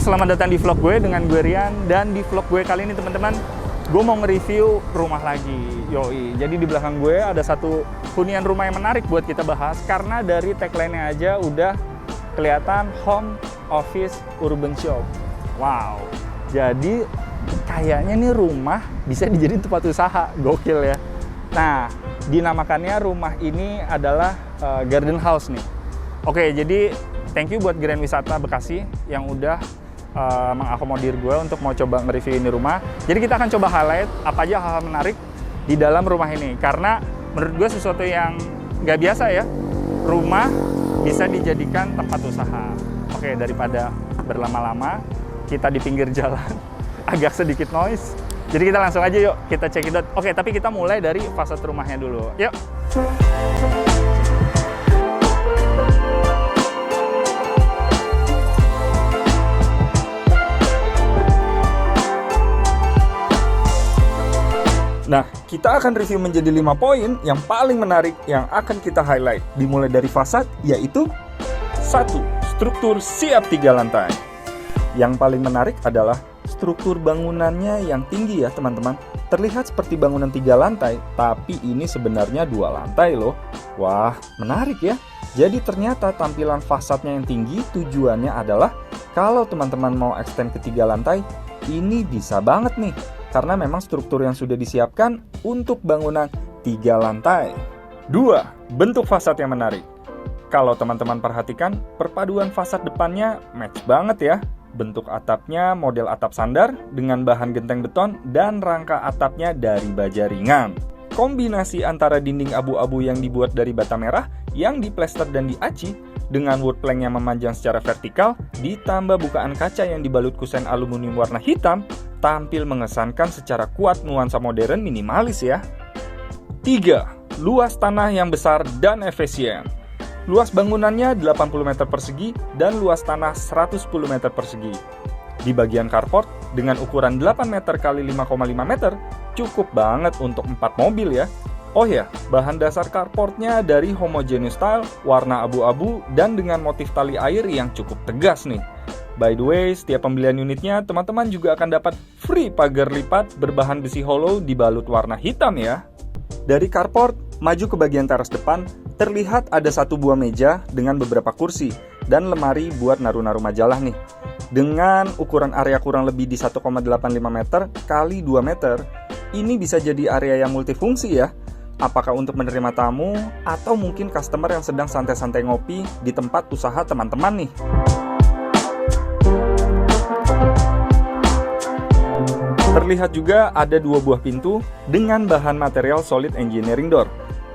selamat datang di vlog gue dengan gue Rian. Dan di vlog gue kali ini teman-teman, gue mau nge-review rumah lagi. Yoi, jadi di belakang gue ada satu hunian rumah yang menarik buat kita bahas. Karena dari tagline-nya aja udah kelihatan home, office, urban shop. Wow, jadi kayaknya nih rumah bisa dijadiin tempat usaha. Gokil ya. Nah, dinamakannya rumah ini adalah garden house nih. Oke, jadi thank you buat Grand Wisata Bekasi yang udah mengakomodir gue untuk mau coba nge-review ini rumah. Jadi kita akan coba highlight apa aja hal-hal menarik di dalam rumah ini. Karena menurut gue sesuatu yang nggak biasa ya, rumah bisa dijadikan tempat usaha. Oke, daripada berlama-lama, kita di pinggir jalan, agak sedikit noise. Jadi kita langsung aja yuk, kita check it out. Oke, tapi kita mulai dari fasad rumahnya dulu. Yuk! Nah, kita akan review menjadi 5 poin yang paling menarik yang akan kita highlight. Dimulai dari fasad, yaitu 1. Struktur siap 3 lantai. Yang paling menarik adalah struktur bangunannya yang tinggi ya teman-teman. Terlihat seperti bangunan 3 lantai, tapi ini sebenarnya 2 lantai loh. Wah, menarik ya. Jadi ternyata tampilan fasadnya yang tinggi tujuannya adalah kalau teman-teman mau extend ke 3 lantai, ini bisa banget nih. Karena memang struktur yang sudah disiapkan untuk bangunan 3 lantai. 2. Bentuk fasad yang menarik. Kalau teman-teman perhatikan, perpaduan fasad depannya match banget ya. Bentuk atapnya model atap sandar dengan bahan genteng beton dan rangka atapnya dari baja ringan. Kombinasi antara dinding abu-abu yang dibuat dari bata merah yang diplester dan diaci dengan wood plank yang memanjang secara vertikal ditambah bukaan kaca yang dibalut kusen aluminium warna hitam tampil mengesankan secara kuat nuansa modern minimalis ya. 3. Luas tanah yang besar dan efisien. Luas bangunannya 80 meter persegi dan luas tanah 110 meter persegi. Di bagian carport dengan ukuran 8 meter x 5,5 meter cukup banget untuk 4 mobil ya. Oh ya, bahan dasar carportnya dari homogeneous style, warna abu-abu dan dengan motif tali air yang cukup tegas nih. By the way, setiap pembelian unitnya, teman-teman juga akan dapat free pagar lipat berbahan besi hollow dibalut warna hitam ya. Dari carport, maju ke bagian teras depan, terlihat ada satu buah meja dengan beberapa kursi dan lemari buat naruh-naruh majalah nih. Dengan ukuran area kurang lebih di 1,85 meter kali 2 meter, ini bisa jadi area yang multifungsi ya. Apakah untuk menerima tamu atau mungkin customer yang sedang santai-santai ngopi di tempat usaha teman-teman nih. Terlihat juga ada 2 buah pintu dengan bahan material solid engineering door.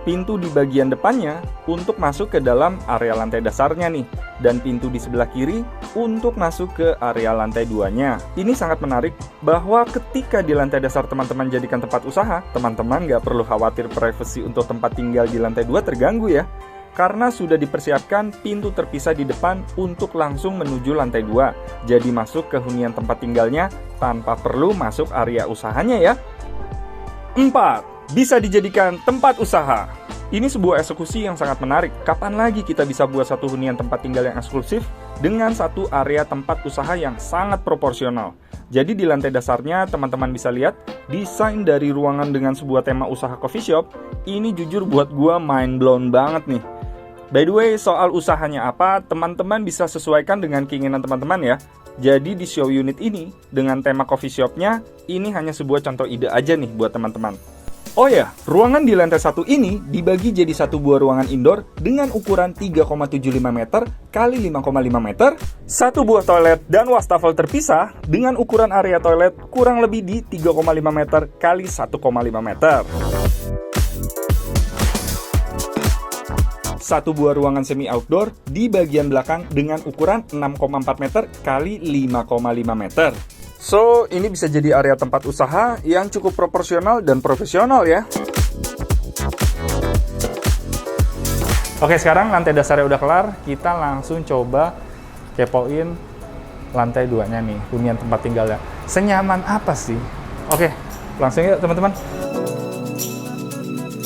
Pintu di bagian depannya untuk masuk ke dalam area lantai dasarnya nih. Dan pintu di sebelah kiri untuk masuk ke area lantai 2-nya. Ini sangat menarik bahwa ketika di lantai dasar teman-teman jadikan tempat usaha, teman-teman nggak perlu khawatir privasi untuk tempat tinggal di lantai 2 terganggu ya. Karena sudah dipersiapkan pintu terpisah di depan untuk langsung menuju lantai 2. Jadi masuk ke hunian tempat tinggalnya tanpa perlu masuk area usahanya ya. 4. Bisa dijadikan tempat usaha. Ini sebuah eksekusi yang sangat menarik. Kapan lagi kita bisa buat satu hunian tempat tinggal yang eksklusif dengan satu area tempat usaha yang sangat proporsional. Jadi di lantai dasarnya teman-teman bisa lihat desain dari ruangan dengan sebuah tema usaha coffee shop. Ini jujur buat gua mind blown banget nih. By the way, soal usahanya apa, teman-teman bisa sesuaikan dengan keinginan teman-teman ya. Jadi di show unit ini, dengan tema coffee shop-nya, ini hanya sebuah contoh ide aja nih buat teman-teman. Oh ya, ruangan di lantai 1 ini dibagi jadi satu buah ruangan indoor dengan ukuran 3,75 meter x 5,5 meter, satu buah toilet dan wastafel terpisah dengan ukuran area toilet kurang lebih di 3,5 meter x 1,5 meter. Satu buah ruangan semi outdoor di bagian belakang dengan ukuran 6,4 meter x 5,5 meter. So, ini bisa jadi area tempat usaha yang cukup proporsional dan profesional ya. Oke, sekarang lantai dasarnya udah kelar, kita langsung coba kepoin lantai 2-nya nih, hunian tempat tinggalnya. Senyaman apa sih? Oke, langsung yuk teman-teman.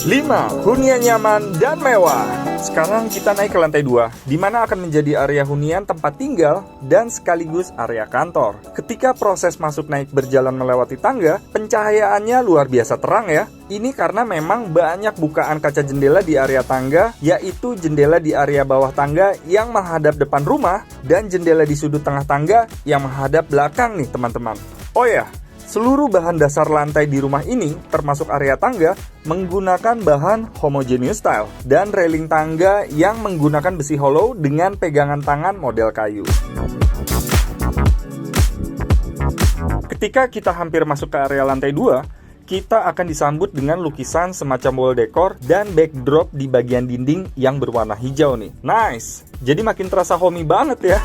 5. Hunian nyaman dan mewah. Sekarang kita naik ke lantai 2, di mana akan menjadi area hunian tempat tinggal dan sekaligus area kantor. Ketika proses masuk naik berjalan melewati tangga, pencahayaannya luar biasa terang ya. Ini karena memang banyak bukaan kaca jendela di area tangga, yaitu jendela di area bawah tangga yang menghadap depan rumah dan jendela di sudut tengah tangga yang menghadap belakang nih teman-teman. Oh ya, seluruh bahan dasar lantai di rumah ini, termasuk area tangga, menggunakan bahan homogeneous tile dan railing tangga yang menggunakan besi hollow dengan pegangan tangan model kayu. Ketika kita hampir masuk ke area lantai 2, kita akan disambut dengan lukisan semacam wall decor dan backdrop di bagian dinding yang berwarna hijau nih. Nice! Jadi makin terasa homey banget ya.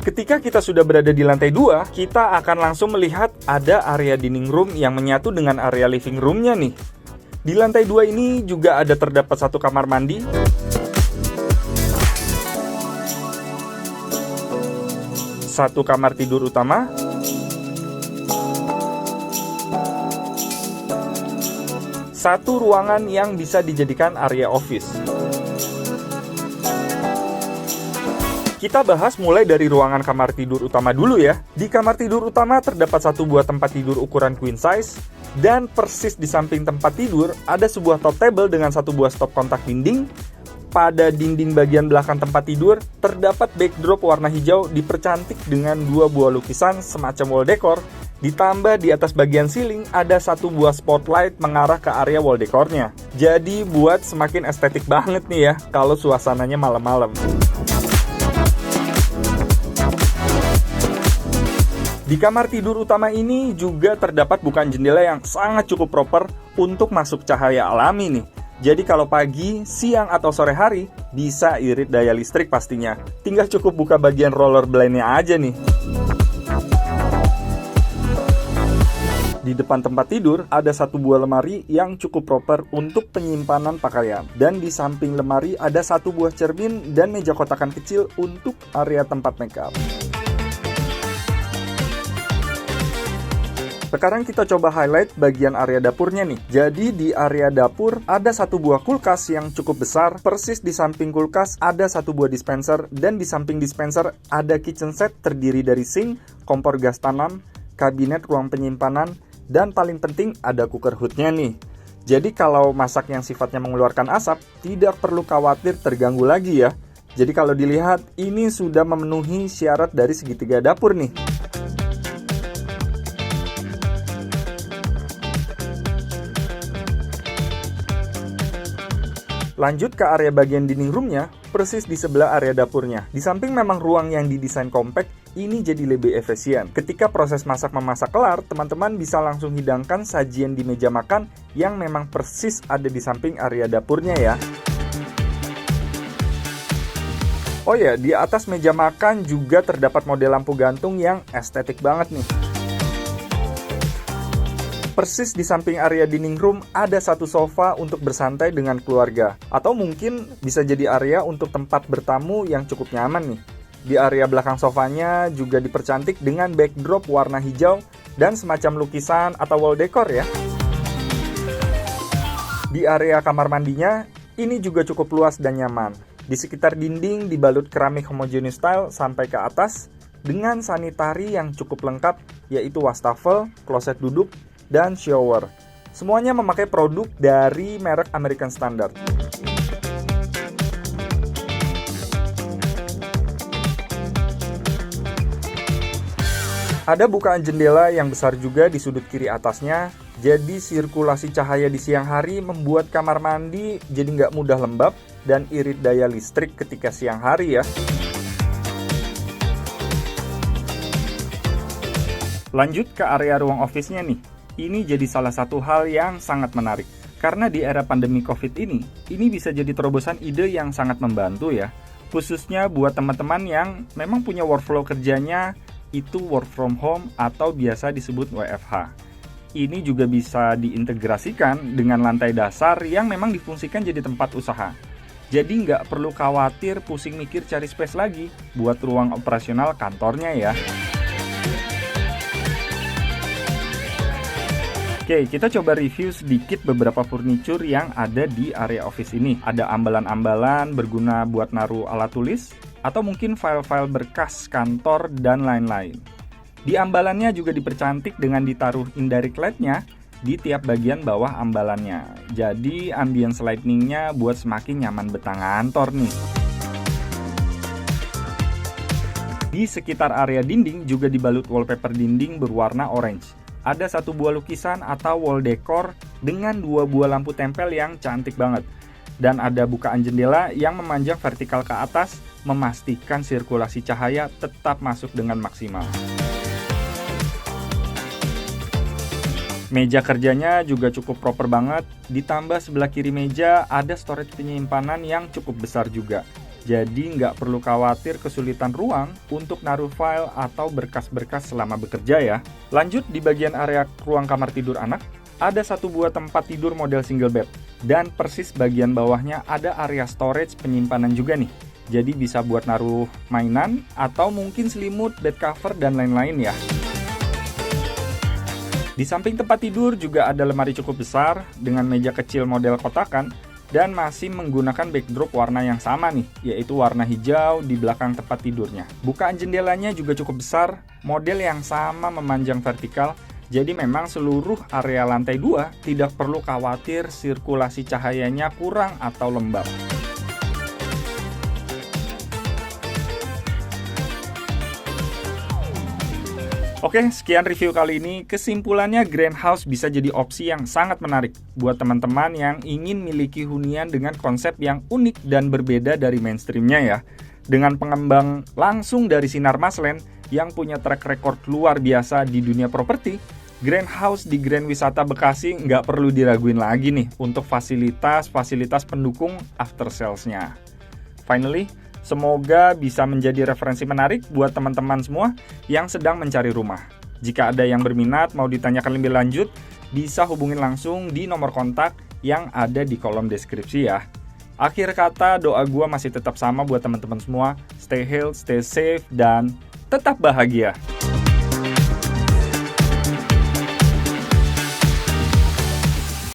Ketika kita sudah berada di lantai 2, kita akan langsung melihat ada area dining room yang menyatu dengan area living room-nya nih. Di lantai 2 ini juga ada terdapat satu kamar mandi, satu kamar tidur utama, satu ruangan yang bisa dijadikan area office. Kita bahas mulai dari ruangan kamar tidur utama dulu ya. Di kamar tidur utama terdapat satu buah tempat tidur ukuran queen size, dan persis di samping tempat tidur ada sebuah top table dengan satu buah stop kontak dinding. Pada dinding bagian belakang tempat tidur terdapat backdrop warna hijau dipercantik dengan dua buah lukisan semacam wall decor. Ditambah di atas bagian ceiling ada satu buah spotlight mengarah ke area wall decornya. Jadi buat semakin estetik banget nih ya kalau suasananya malam-malam. Di kamar tidur utama ini juga terdapat bukaan jendela yang sangat cukup proper untuk masuk cahaya alami nih. Jadi kalau pagi, siang, atau sore hari bisa irit daya listrik pastinya. Tinggal cukup buka bagian roller blade-nya aja nih. Di depan tempat tidur ada satu buah lemari yang cukup proper untuk penyimpanan pakaian. Dan di samping lemari ada satu buah cermin dan meja kotakan kecil untuk area tempat makeup. Sekarang kita coba highlight bagian area dapurnya nih. Jadi di area dapur ada satu buah kulkas yang cukup besar. Persis di samping kulkas ada satu buah dispenser. Dan di samping dispenser ada kitchen set terdiri dari sink, kompor gas tanam, kabinet ruang penyimpanan, dan paling penting ada cooker hood-nya nih. Jadi kalau masak yang sifatnya mengeluarkan asap, tidak perlu khawatir terganggu lagi ya. Jadi kalau dilihat, ini sudah memenuhi syarat dari segitiga dapur nih. Lanjut ke area bagian dining room-nya, persis di sebelah area dapurnya. Di samping memang ruang yang didesain compact, ini jadi lebih efisien. Ketika proses masak-memasak kelar, teman-teman bisa langsung hidangkan sajian di meja makan yang memang persis ada di samping area dapurnya ya. Oh ya, di atas meja makan juga terdapat model lampu gantung yang estetik banget nih. Persis di samping area dining room ada satu sofa untuk bersantai dengan keluarga. Atau mungkin bisa jadi area untuk tempat bertamu yang cukup nyaman nih. Di area belakang sofanya juga dipercantik dengan backdrop warna hijau dan semacam lukisan atau wall decor ya. Di area kamar mandinya, ini juga cukup luas dan nyaman. Di sekitar dinding dibalut keramik homogeneous style sampai ke atas dengan sanitari yang cukup lengkap, yaitu wastafel, kloset duduk, dan shower. Semuanya memakai produk dari merek American Standard. Ada bukaan jendela yang besar juga di sudut kiri atasnya, jadi sirkulasi cahaya di siang hari membuat kamar mandi jadi nggak mudah lembab dan irit daya listrik ketika siang hari ya. Lanjut ke area ruang office-nya nih. Ini jadi salah satu hal yang sangat menarik. Karena di era pandemi COVID ini bisa jadi terobosan ide yang sangat membantu ya. Khususnya buat teman-teman yang memang punya workflow kerjanya itu work from home atau biasa disebut WFH. Ini juga bisa diintegrasikan dengan lantai dasar yang memang difungsikan jadi tempat usaha. Jadi nggak perlu khawatir pusing mikir cari space lagi buat ruang operasional kantornya ya. Oke, kita coba review sedikit beberapa furniture yang ada di area office ini. Ada ambalan-ambalan berguna buat naruh alat tulis, atau mungkin file-file berkas kantor dan lain-lain. Di ambalannya juga dipercantik dengan ditaruh indirect light-nya di tiap bagian bawah ambalannya. Jadi ambience lighting-nya buat semakin nyaman betah ngantor nih. Di sekitar area dinding juga dibalut wallpaper dinding berwarna orange. Ada satu buah lukisan atau wall decor dengan 2 buah lampu tempel yang cantik banget. Dan ada bukaan jendela yang memanjang vertikal ke atas, memastikan sirkulasi cahaya tetap masuk dengan maksimal. Meja kerjanya juga cukup proper banget, ditambah sebelah kiri meja ada storage penyimpanan yang cukup besar juga. Jadi nggak perlu khawatir kesulitan ruang untuk naruh file atau berkas-berkas selama bekerja ya. Lanjut di bagian area ruang kamar tidur anak, ada satu buah tempat tidur model single bed. Dan persis bagian bawahnya ada area storage penyimpanan juga nih. Jadi bisa buat naruh mainan atau mungkin selimut, bed cover, dan lain-lain ya. Di samping tempat tidur juga ada lemari cukup besar dengan meja kecil model kotakan dan masih menggunakan backdrop warna yang sama nih, yaitu warna hijau di belakang tempat tidurnya. Bukaan jendelanya juga cukup besar, model yang sama memanjang vertikal, jadi memang seluruh area lantai 2 tidak perlu khawatir sirkulasi cahayanya kurang atau lembab. Oke, sekian review kali ini. Kesimpulannya, Grand House bisa jadi opsi yang sangat menarik buat teman-teman yang ingin miliki hunian dengan konsep yang unik dan berbeda dari mainstreamnya ya. Dengan pengembang langsung dari Sinar Maslen yang punya track record luar biasa di dunia properti, Grand House di Grand Wisata Bekasi nggak perlu diraguin lagi nih untuk fasilitas pendukung after sales-nya. Finally, semoga bisa menjadi referensi menarik buat teman-teman semua yang sedang mencari rumah. Jika ada yang berminat mau ditanyakan lebih lanjut, bisa hubungin langsung di nomor kontak yang ada di kolom deskripsi ya. Akhir kata, doa gua masih tetap sama buat teman-teman semua. Stay healthy, stay safe, dan tetap bahagia.